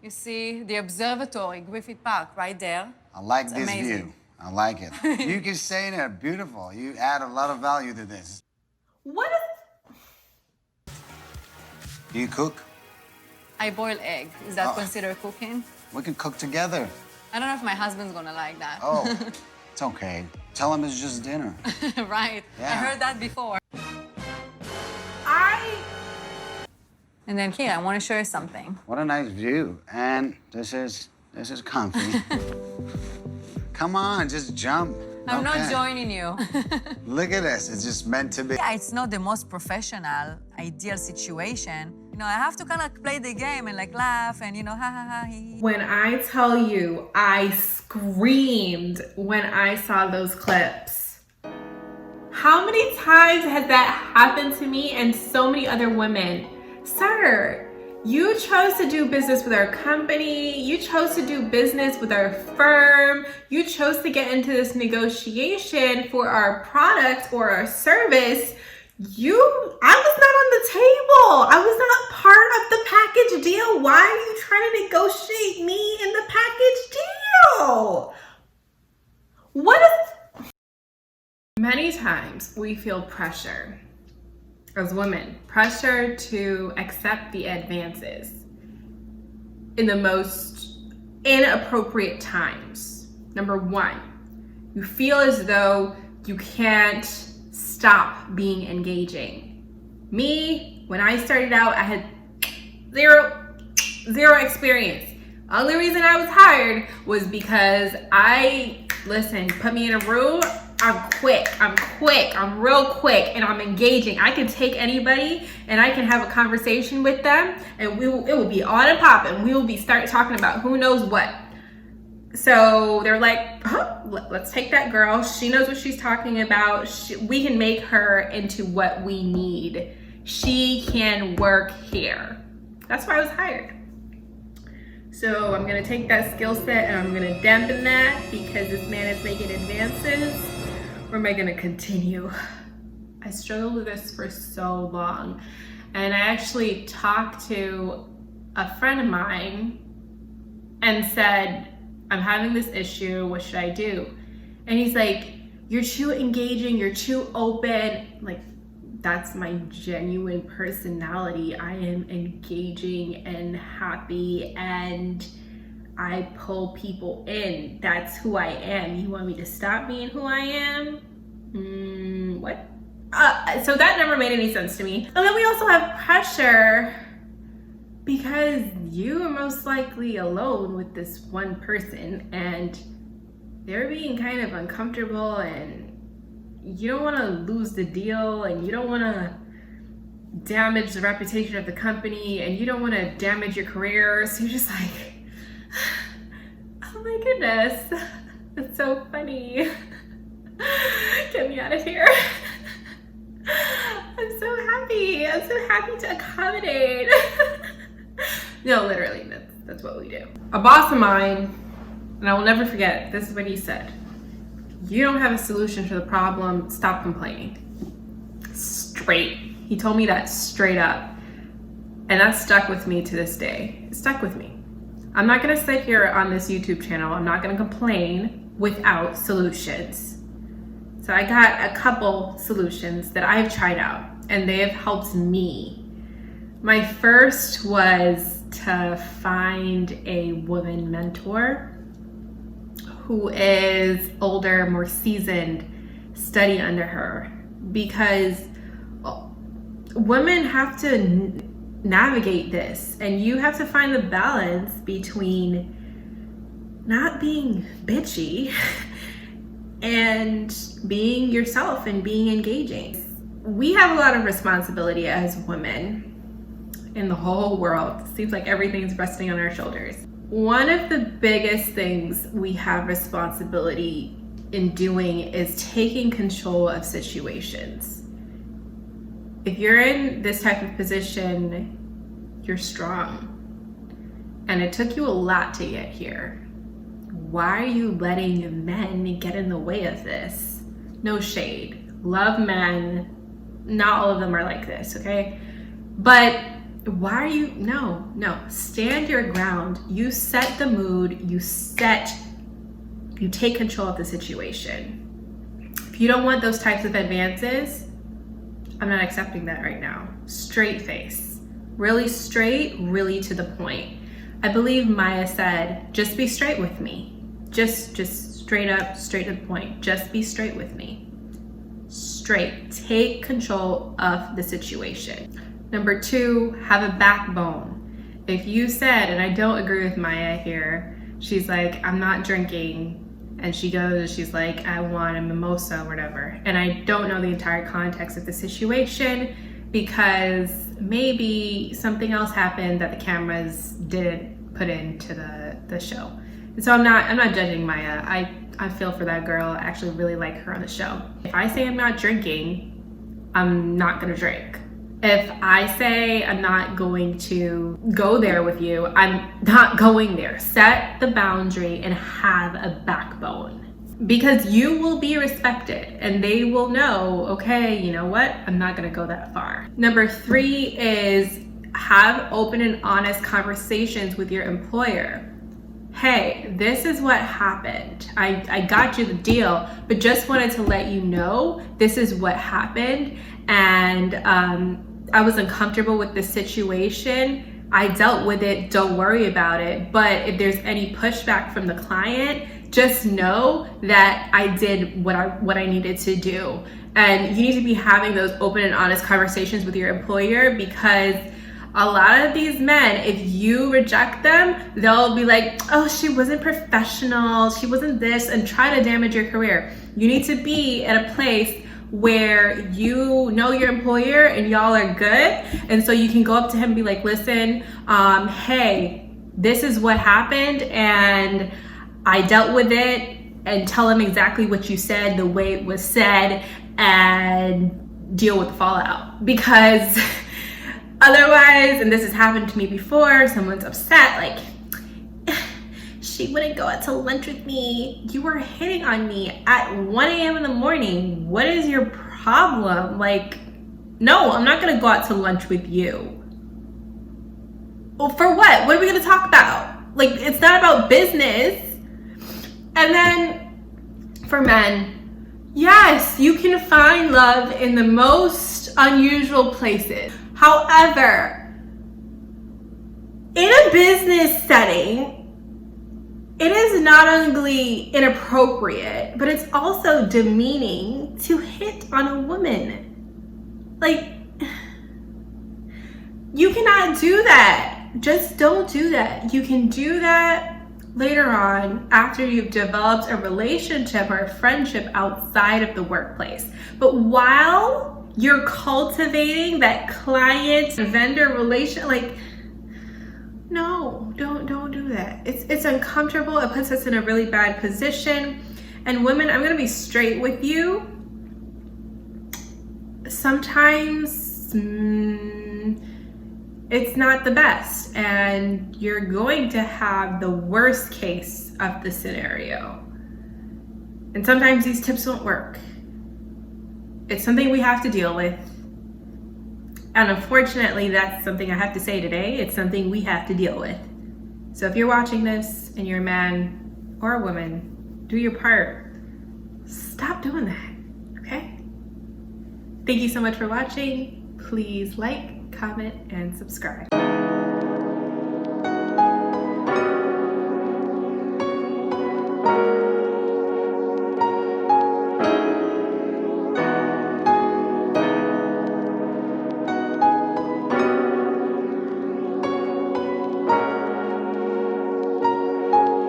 You see the observatory, Griffith Park, right there. I like It's this amazing. view. I like it. You can stay in there. Beautiful. You add a lot of value to this. What is... Do you cook? I boil egg. Is that Oh. considered cooking? We can cook together. I don't know if my husband's gonna like that. Oh, it's okay. Tell him it's just dinner. Right. I Yeah. heard that before. I... And then here, I want to show you something. What a nice view. And this is comfy. Come on, just jump. I'm not Okay. joining you. Look at this. It's just meant to be. Yeah, it's not the most professional, ideal situation. You know, I have to kind of play the game and like laugh and, you know, ha ha ha, he. When I tell you, I screamed when I saw those clips. How many times has that happened to me and so many other women? Sir, you chose to do business with our company. You chose to do business with our firm. You chose to get into this negotiation for our product or our service. I was not on the table. I was not part of the package deal. Why are you trying to negotiate me in the package deal? What is... Many times we feel pressure as women, pressure to accept the advances in the most inappropriate times. Number one, you feel as though you can't stop being engaging. Me, when I started out, I had zero experience. The only reason I was hired was because put me in a room, I'm real quick, and I'm engaging. I can take anybody and I can have a conversation with them, and it will be on and popping. We will start talking about who knows what. So they're like, oh, let's take that girl. She knows what she's talking about. We can make her into what we need. She can work here. That's why I was hired. So I'm gonna take that skill set and I'm gonna dampen that because this man is making advances. Or am I gonna continue? I struggled with this for so long. And I actually talked to a friend of mine and said, I'm having this issue, what should I do? And he's like, you're too engaging, you're too open. Like, that's my genuine personality. I am engaging and happy and I pull people in. That's who I am. You want me to stop being who I am? What? So that never made any sense to me. And then we also have pressure because you are most likely alone with this one person and they're being kind of uncomfortable and you don't want to lose the deal and you don't want to damage the reputation of the company and you don't want to damage your career. So you're just like, oh my goodness, that's so funny. Get me out of here. I'm so happy. I'm so happy to accommodate. No, literally, that's what we do. A boss of mine, and I will never forget, this is what he said. You don't have a solution to the problem, stop complaining. Straight. He told me that straight up. And that stuck with me to this day. It stuck with me. I'm not gonna sit here on this YouTube channel, I'm not gonna complain without solutions. So I got a couple solutions that I've tried out and they have helped me. My first was to find a woman mentor who is older, more seasoned, study under her, because women have to navigate this and you have to find the balance between not being bitchy and being yourself and being engaging. We have a lot of responsibility as women in the whole world. It seems like everything's resting on our shoulders. One of the biggest things we have responsibility in doing is taking control of situations. If you're in this type of position, you're strong. And it took you a lot to get here. Why are you letting men get in the way of this? No shade. Love men. Not all of them are like this, okay? But Why are you, no, stand your ground. You set the mood, you take control of the situation. If you don't want those types of advances, I'm not accepting that right now. Straight face, really straight, really to the point. I believe Maya said, just be straight with me. Just straight up, straight to the point. Just be straight with me. Straight, take control of the situation. Number 2, have a backbone. If you said, and I don't agree with Maya here, she's like, I'm not drinking. And she goes, she's like, I want a mimosa or whatever. And I don't know the entire context of the situation because maybe something else happened that the cameras didn't put into the show. And so I'm not judging Maya. I feel for that girl. I actually really like her on the show. If I say I'm not drinking, I'm not gonna drink. If I say I'm not going to go there with you, I'm not going there. Set the boundary and have a backbone. Because you will be respected and they will know, okay, you know what? I'm not gonna go that far. Number 3 is have open and honest conversations with your employer. Hey, this is what happened. I got you the deal, but just wanted to let you know this is what happened. And I was uncomfortable with the situation. I dealt with it, don't worry about it. But if there's any pushback from the client, just know that I did what I needed to do. And you need to be having those open and honest conversations with your employer because a lot of these men, if you reject them, they'll be like, oh, she wasn't professional, she wasn't this, and try to damage your career. You need to be at a place where you know your employer and y'all are good. And so you can go up to him and be like, listen, hey, this is what happened and I dealt with it, and tell him exactly what you said, the way it was said, and deal with the fallout. Because otherwise, and this has happened to me before, someone's upset, like, she wouldn't go out to lunch with me. You were hitting on me at 1 a.m. in the morning. What is your problem? Like, no, I'm not gonna go out to lunch with you. Well, for what? What are we gonna talk about? Like, it's not about business. And then for men, yes, you can find love in the most unusual places. However, in a business setting, it is not only inappropriate, but it's also demeaning to hit on a woman. Like, you cannot do that. Just don't do that. You can do that later on after you've developed a relationship or a friendship outside of the workplace. But while you're cultivating that client-vendor relation, like, no, don't do that. It's uncomfortable. It puts us in a really bad position. And women, I'm gonna be straight with you. Sometimes it's not the best, and you're going to have the worst case of the scenario. And sometimes these tips won't work. It's something we have to deal with. And unfortunately, that's something I have to say today. It's something we have to deal with. So if you're watching this and you're a man or a woman, do your part. Stop doing that, okay? Thank you so much for watching. Please like, comment, and subscribe.